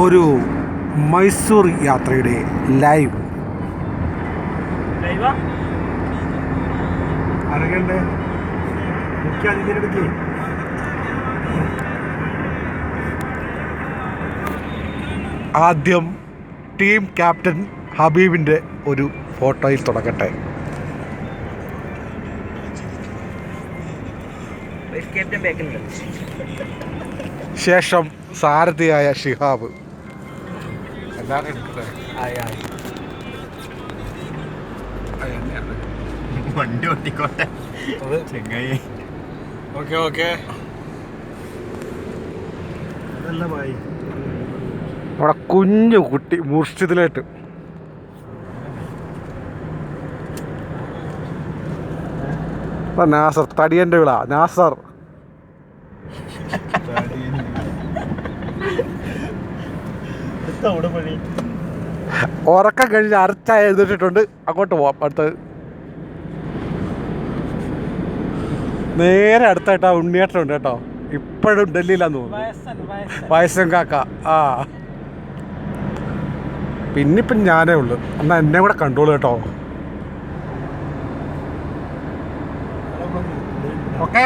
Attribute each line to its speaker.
Speaker 1: ഒരു മൈസൂർ യാത്രയുടെ ലൈവ്
Speaker 2: അറിയണ്ടേ മുഖ്യാതിഥിയെടുക്കേ.
Speaker 1: ആദ്യം ടീം ക്യാപ്റ്റൻ ഹബീബിൻ്റെ ഒരു ഫോട്ടോയിൽ തുടങ്ങട്ടെ. ശേഷം സാരഥിയായ ഷിഹാബ്. എല്ലാവരും എടുക്കട്ടെ.
Speaker 2: വണ്ടി ഓട്ടിക്കോട്ടെ ചെങ്ങായി.
Speaker 1: Okay okay. അവിടെ കുഞ്ഞു കുട്ടി മുർഷിദിലായിട്ട് നാസർ തടിയൻ്റെ വിള നാസർ. ഉറക്കം കഴിഞ്ഞ് അരച്ചായ എഴുതിട്ടിട്ടുണ്ട്. അങ്ങോട്ട് പോവാം. അടുത്തത് നേരെ അടുത്തായിട്ടാ ഉണ്ണിയേട്ടനുണ്ട് കേട്ടോ. ഇപ്പോഴും ഡൽഹിയിലാന്ന് തോന്നുന്നു. വയസ്സൻ കാക്ക. ആ പിന്നിപ്പം ഞാനേ ഉള്ളു. എന്നാൽ എന്നെ കൂടെ കണ്ടോളൂ കേട്ടോ. ഓക്കെ.